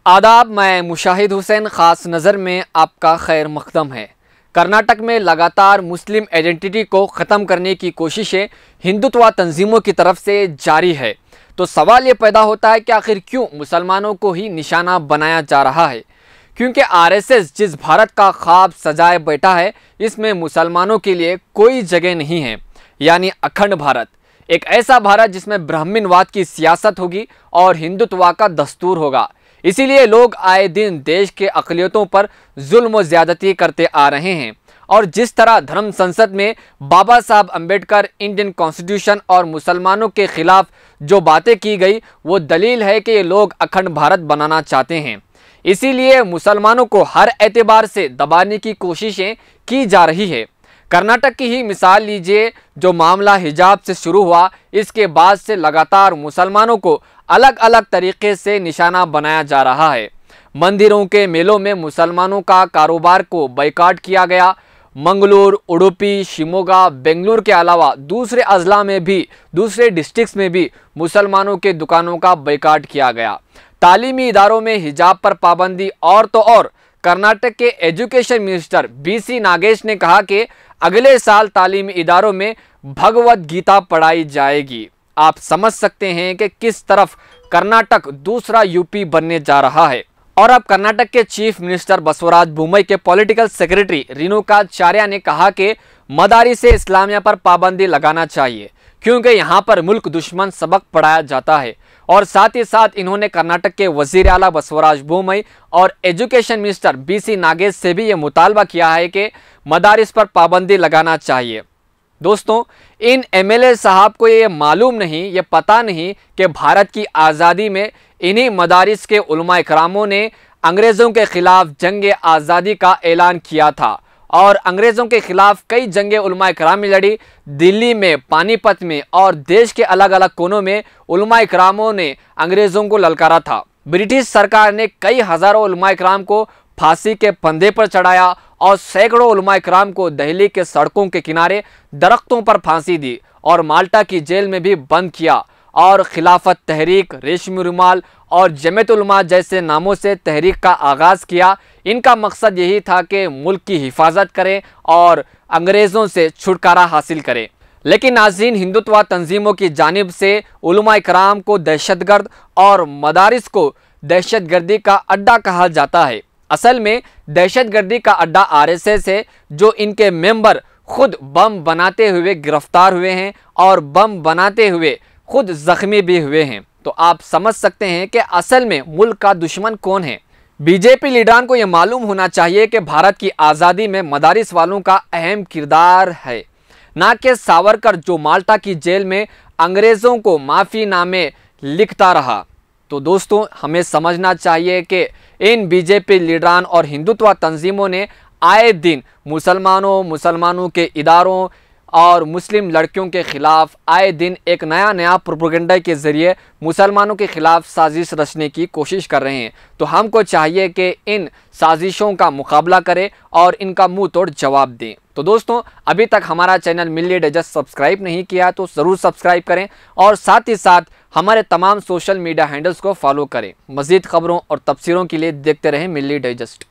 आदाब, मैं मुशाहिद हुसैन ख़ास नज़र में आपका खैर मक़दम है। कर्नाटक में लगातार मुस्लिम आइडेंटिटी को ख़त्म करने की कोशिशें हिंदुत्व तंजीमों की तरफ से जारी है। तो सवाल ये पैदा होता है कि आखिर क्यों मुसलमानों को ही निशाना बनाया जा रहा है? क्योंकि आरएसएस जिस भारत का ख्वाब सजाए बैठा है, इसमें मुसलमानों के लिए कोई जगह नहीं है, यानी अखंड भारत, एक ऐसा भारत जिसमें ब्राह्मणवाद की सियासत होगी और हिंदुत्व का दस्तूर होगा। इसीलिए लोग आए दिन देश के अक़लियतों पर जुल्म व ज़्यादती करते आ रहे हैं। और जिस तरह धर्म संसद में बाबा साहब अम्बेडकर, इंडियन कॉन्स्टिट्यूशन और मुसलमानों के खिलाफ जो बातें की गई, वो दलील है कि ये लोग अखंड भारत बनाना चाहते हैं। इसीलिए मुसलमानों को हर एतबार से दबाने की कोशिशें की जा रही है। कर्नाटक की ही मिसाल लीजिए, जो मामला हिजाब से शुरू हुआ, इसके बाद से लगातार मुसलमानों को अलग अलग तरीके से निशाना बनाया जा रहा है। मंदिरों के मेलों में मुसलमानों का कारोबार को बायकॉट किया गया। मंगलूर, उडुपी, शिमोगा, बेंगलुरु के अलावा दूसरे अजला में भी, दूसरे डिस्ट्रिक्ट्स में भी मुसलमानों के दुकानों का बायकॉट किया गया। तालीमी इदारों में हिजाब पर पाबंदी। और तो और कर्नाटक के एजुकेशन मिनिस्टर बीसी नागेश ने कहा कि अगले साल तालीमी इदारों में भगवद गीता पढ़ाई जाएगी। आप समझ सकते हैं कि किस तरफ कर्नाटक दूसरा यूपी बनने जा रहा है। और अब कर्नाटक के चीफ मिनिस्टर बसवराज बोम्मई के पॉलिटिकल सेक्रेटरी रेणुकाचार्य ने कहा कि मदारिस इस्लामिया पर पाबंदी लगाना चाहिए, क्योंकि यहाँ पर मुल्क दुश्मन सबक पढ़ाया जाता है। और साथ ही साथ इन्होंने कर्नाटक के वजीर आला बसवराज बोम्मई और एजुकेशन मिनिस्टर बीसी नागेश से भी ये मुतालबा किया है कि मदारिस पर पाबंदी लगाना चाहिए। दोस्तों, इन एमएलए साहब को ये मालूम नहीं, ये पता नहीं कि भारत की आज़ादी में इन्हीं मदारिस के उलमा इकरामों ने अंग्रेज़ों के ख़िलाफ़ जंग आज़ादी का ऐलान किया था। और अंग्रेज़ों के ख़िलाफ़ कई जंगे उलमा इकराम लड़ी। दिल्ली में, पानीपत में और देश के अलग अलग कोनों में उलमा इकरामों ने अंग्रेज़ों को ललकारा था। ब्रिटिश सरकार ने कई हज़ारों उलमा इकराम को फांसी के फंदे पर चढ़ाया और सैकड़ों उलमा इकराम को दिल्ली के सड़कों के किनारे दरख्तों पर फांसी दी और माल्टा की जेल में भी बंद किया। और खिलाफत तहरीक, रेशमी रुमाल और जमीयत उलमा जैसे नामों से तहरीक का आगाज़ किया। इनका मकसद यही था कि मुल्क की हिफाजत करें और अंग्रेज़ों से छुटकारा हासिल करें। लेकिन नाज़रीन, हिंदुत्व तंजीमों की जानिब से उलमा इकराम को दहशतगर्द और मदारिस को दहशतगर्दी का अड्डा कहा जाता है। असल में दहशतगर्दी का अड्डा आरएसएस है, जो इनके मेंबर खुद बम बनाते हुए गिरफ्तार हुए हैं और बम बनाते हुए खुद जख्मी भी हुए हैं। तो आप समझ सकते हैं कि असल में मुल्क का दुश्मन कौन है। बीजेपी लीडरान को यह मालूम होना चाहिए कि भारत की आज़ादी में मदारिस वालों का अहम किरदार है, ना कि सावरकर जो माल्टा की जेल में अंग्रेज़ों को माफ़ीनामे लिखता रहा। तो दोस्तों, हमें समझना चाहिए कि इन बीजेपी लीडरान और हिंदुत्व तंजीमों ने आए दिन मुसलमानों के इदारों और मुस्लिम लड़कियों के ख़िलाफ़ आए दिन एक नया प्रोपेगेंडा के ज़रिए मुसलमानों के ख़िलाफ़ साजिश रचने की कोशिश कर रहे हैं। तो हमको चाहिए कि इन साजिशों का मुकाबला करें और इनका मुंह तोड़ जवाब दें। तो दोस्तों, अभी तक हमारा चैनल मिल्ली डाइजेस्ट सब्सक्राइब नहीं किया तो ज़रूर सब्सक्राइब करें और साथ ही साथ हमारे तमाम सोशल मीडिया हैंडल्स को फॉलो करें। मज़ीद ख़बरों और तफसीरों के लिए देखते रहें मिल्ली डाइजेस्ट।